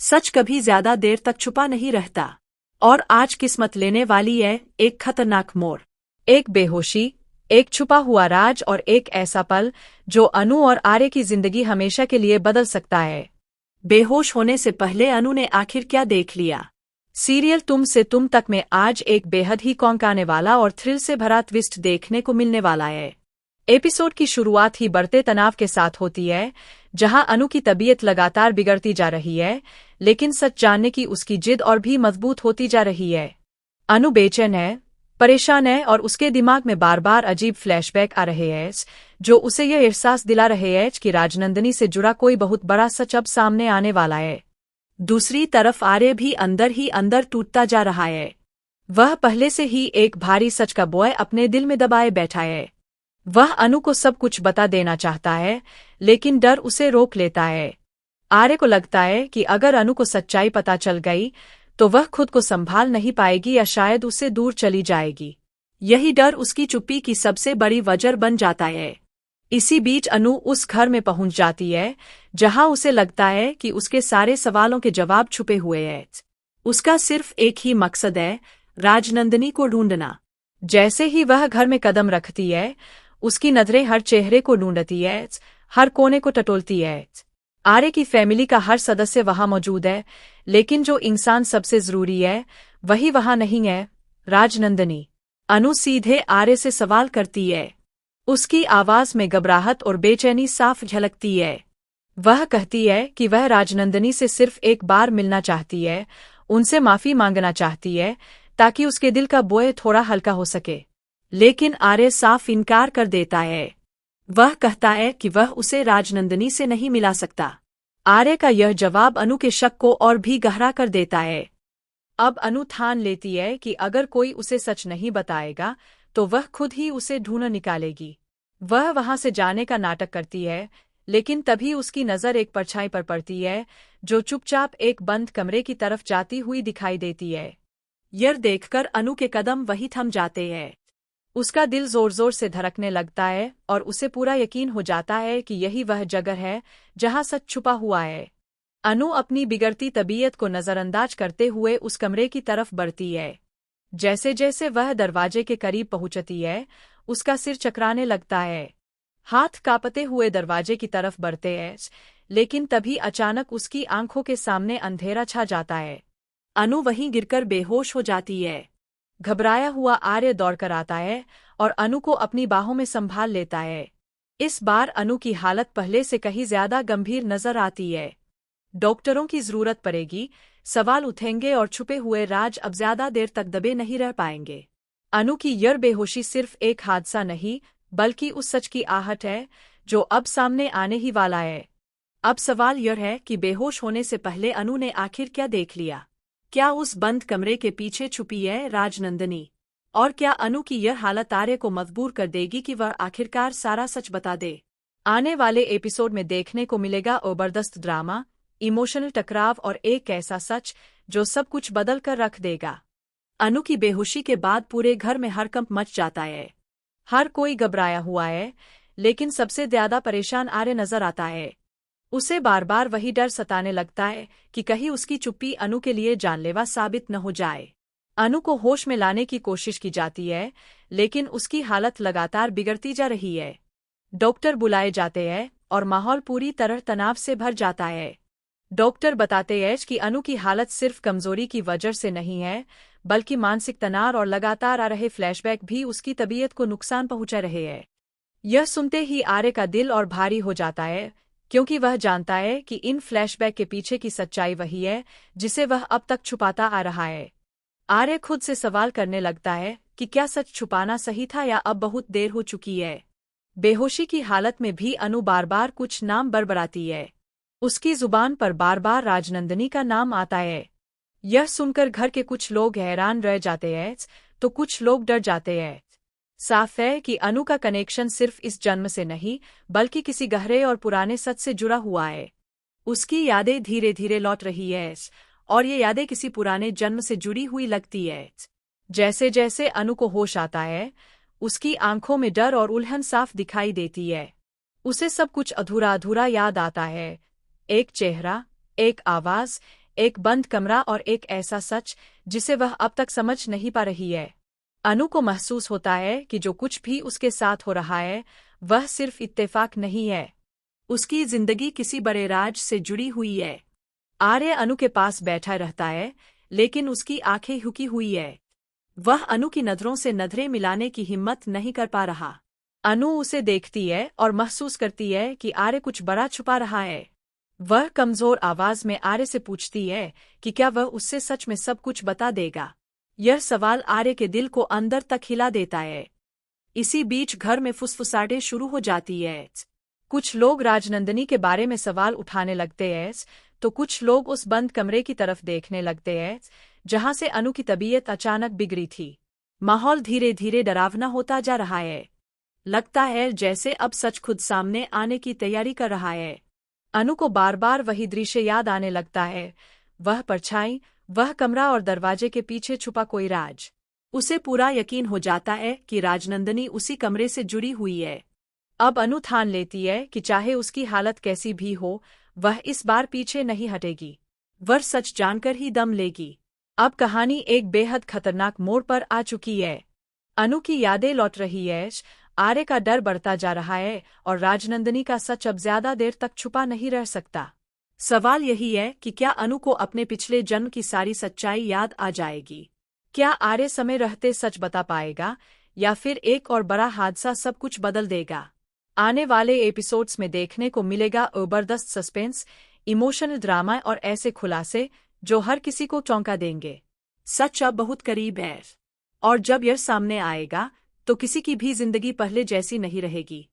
सच कभी ज्यादा देर तक छुपा नहीं रहता। और आज किस्मत लेने वाली है एक खतरनाक मोड़, एक बेहोशी, एक छुपा हुआ राज और एक ऐसा पल जो अनु और आर्य की जिंदगी हमेशा के लिए बदल सकता है। बेहोश होने से पहले अनु ने आखिर क्या देख लिया? सीरियल तुम से तुम तक में आज एक बेहद ही चौंकाने वाला और थ्रिल से भरा ट्विस्ट देखने को मिलने वाला है। एपिसोड की शुरुआत ही बढ़ते तनाव के साथ होती है, जहां अनु की तबीयत लगातार बिगड़ती जा रही है, लेकिन सच जानने की उसकी जिद और भी मजबूत होती जा रही है। अनु बेचैन है, परेशान है और उसके दिमाग में बार बार अजीब फ्लैशबैक आ रहे हैं, जो उसे यह एहसास दिला रहे हैं कि राजनंदिनी से जुड़ा कोई बहुत बड़ा सच अब सामने आने वाला है। दूसरी तरफ आर्य भी अंदर ही अंदर टूटता जा रहा है। वह पहले से ही एक भारी सच का बोझ अपने दिल में दबाए बैठा है। वह अनु को सब कुछ बता देना चाहता है, लेकिन डर उसे रोक लेता है। आर्य को लगता है कि अगर अनु को सच्चाई पता चल गई तो वह खुद को संभाल नहीं पाएगी या शायद उससे दूर चली जाएगी। यही डर उसकी चुप्पी की सबसे बड़ी वजह बन जाता है। इसी बीच अनु उस घर में पहुंच जाती है जहां उसे लगता है कि उसके सारे सवालों के जवाब छुपे हुए हैं। उसका सिर्फ एक ही मकसद है, राजनंदिनी को ढूंढना। जैसे ही वह घर में कदम रखती है, उसकी नजरें हर चेहरे को ढूंढती है, हर कोने को टटोलती है। आर्य की फैमिली का हर सदस्य वहां मौजूद है, लेकिन जो इंसान सबसे जरूरी है वही वहां नहीं है, राजनंदिनी। अनु सीधे आर्य से सवाल करती है। उसकी आवाज में घबराहट और बेचैनी साफ झलकती है। वह कहती है कि वह राजनंदिनी से सिर्फ एक बार मिलना चाहती है, उनसे माफी मांगना चाहती है, ताकि उसके दिल का बोझ थोड़ा हल्का हो सके। लेकिन आर्य साफ इनकार कर देता है। वह कहता है कि वह उसे राजनंदिनी से नहीं मिला सकता। आर्य का यह जवाब अनु के शक को और भी गहरा कर देता है। अब अनु ठान लेती है कि अगर कोई उसे सच नहीं बताएगा तो वह खुद ही उसे ढूंढ निकालेगी। वह वहां से जाने का नाटक करती है, लेकिन तभी उसकी नजर एक परछाई पर पड़ती है, जो चुपचाप एक बंद कमरे की तरफ जाती हुई दिखाई देती है। यह देखकर अनु के कदम वहीं थम जाते हैं। उसका दिल जोर जोर से धड़कने लगता है और उसे पूरा यकीन हो जाता है कि यही वह जगह है जहां सच छुपा हुआ है। अनु अपनी बिगड़ती तबीयत को नजरअंदाज करते हुए उस कमरे की तरफ बढ़ती है। जैसे जैसे वह दरवाजे के करीब पहुंचती है, उसका सिर चकराने लगता है। हाथ कांपते हुए दरवाजे की तरफ बढ़ते हैं, लेकिन तभी अचानक उसकी आंखों के सामने अंधेरा छा जाता है। अनु वहीं गिरकर बेहोश हो जाती है। घबराया हुआ आर्य दौड़कर आता है और अनु को अपनी बाहों में संभाल लेता है। इस बार अनु की हालत पहले से कहीं ज्यादा गंभीर नजर आती है। डॉक्टरों की जरूरत पड़ेगी, सवाल उठेंगे और छुपे हुए राज अब ज्यादा देर तक दबे नहीं रह पाएंगे। अनु की यह बेहोशी सिर्फ एक हादसा नहीं, बल्कि उस सच की आहट है जो अब सामने आने ही वाला है। अब सवाल यह है कि बेहोश होने से पहले अनु ने आखिर क्या देख लिया? क्या उस बंद कमरे के पीछे छुपी है राजनंदिनी? और क्या अनु की यह हालत आर्य को मजबूर कर देगी कि वह आखिरकार सारा सच बता दे? आने वाले एपिसोड में देखने को मिलेगा जबरदस्त ड्रामा, इमोशनल टकराव और एक ऐसा सच जो सब कुछ बदल कर रख देगा। अनु की बेहोशी के बाद पूरे घर में हड़कंप मच जाता है। हर कोई घबराया हुआ है, लेकिन सबसे ज्यादा परेशान आर्य नजर आता है। उसे बार बार वही डर सताने लगता है कि कहीं उसकी चुप्पी अनु के लिए जानलेवा साबित न हो जाए। अनु को होश में लाने की कोशिश की जाती है, लेकिन उसकी हालत लगातार बिगड़ती जा रही है। डॉक्टर बुलाए जाते हैं और माहौल पूरी तरह तनाव से भर जाता है। डॉक्टर बताते हैं कि अनु की हालत सिर्फ कमजोरी की वजह से नहीं है, बल्कि मानसिक तनाव और लगातार आ रहे फ्लैशबैक भी उसकी तबीयत को नुकसान पहुंचा रहे हैं। यह सुनते ही आर्य का दिल और भारी हो जाता है, क्योंकि वह जानता है कि इन फ्लैशबैक के पीछे की सच्चाई वही है जिसे वह अब तक छुपाता आ रहा है। आर्य खुद से सवाल करने लगता है कि क्या सच छुपाना सही था या अब बहुत देर हो चुकी है। बेहोशी की हालत में भी अनु बार बार कुछ नाम बरबराती है। उसकी जुबान पर बार बार राजनंदिनी का नाम आता है। यह सुनकर घर के कुछ लोग हैरान रह जाते हैं तो कुछ लोग डर जाते हैं। साफ है कि अनु का कनेक्शन सिर्फ इस जन्म से नहीं, बल्कि किसी गहरे और पुराने सच से जुड़ा हुआ है। उसकी यादें धीरे धीरे लौट रही है और ये यादें किसी पुराने जन्म से जुड़ी हुई लगती है। जैसे जैसे अनु को होश आता है, उसकी आंखों में डर और उलझन साफ दिखाई देती है। उसे सब कुछ अधूरा अधूरा याद आता है। एक चेहरा, एक आवाज, एक बंद कमरा और एक ऐसा सच जिसे वह अब तक समझ नहीं पा रही है। अनु को महसूस होता है कि जो कुछ भी उसके साथ हो रहा है वह सिर्फ इत्तेफाक नहीं है। उसकी जिंदगी किसी बड़े राज से जुड़ी हुई है। आर्य अनु के पास बैठा रहता है, लेकिन उसकी आंखें झुकी हुई है। वह अनु की नजरों से नजरें मिलाने की हिम्मत नहीं कर पा रहा। अनु उसे देखती है और महसूस करती है कि आर्य कुछ बड़ा छुपा रहा है। वह कमजोर आवाज में आर्य से पूछती है कि क्या वह उससे सच में सब कुछ बता देगा। यह सवाल आर्य के दिल को अंदर तक हिला देता है। इसी बीच घर में फुसफुसाहटें शुरू हो जाती है। कुछ लोग राजनंदिनी के बारे में सवाल उठाने लगते हैं, तो कुछ लोग उस बंद कमरे की तरफ देखने लगते हैं जहां से अनु की तबीयत अचानक बिगड़ी थी। माहौल धीरे धीरे डरावना होता जा रहा है। लगता है जैसे अब सच खुद सामने आने की तैयारी कर रहा है। अनु को बार बार वही दृश्य याद आने लगता है, वह परछाई, वह कमरा और दरवाजे के पीछे छुपा कोई राज। उसे पूरा यकीन हो जाता है कि राजनंदिनी उसी कमरे से जुड़ी हुई है। अब अनु ठान लेती है कि चाहे उसकी हालत कैसी भी हो, वह इस बार पीछे नहीं हटेगी। वह सच जानकर ही दम लेगी। अब कहानी एक बेहद खतरनाक मोड़ पर आ चुकी है। अनु की यादें लौट रही है, आर्य का डर बढ़ता जा रहा है और राजनंदिनी का सच अब ज्यादा देर तक छुपा नहीं रह सकता। सवाल यही है कि क्या अनु को अपने पिछले जन्म की सारी सच्चाई याद आ जाएगी? क्या आर्य समय रहते सच बता पाएगा, या फिर एक और बड़ा हादसा सब कुछ बदल देगा? आने वाले एपिसोड्स में देखने को मिलेगा जबरदस्त सस्पेंस, इमोशनल ड्रामा और ऐसे खुलासे जो हर किसी को चौंका देंगे। सच अब बहुत करीब है, और जब यह सामने आएगा तो किसी की भी जिंदगी पहले जैसी नहीं रहेगी।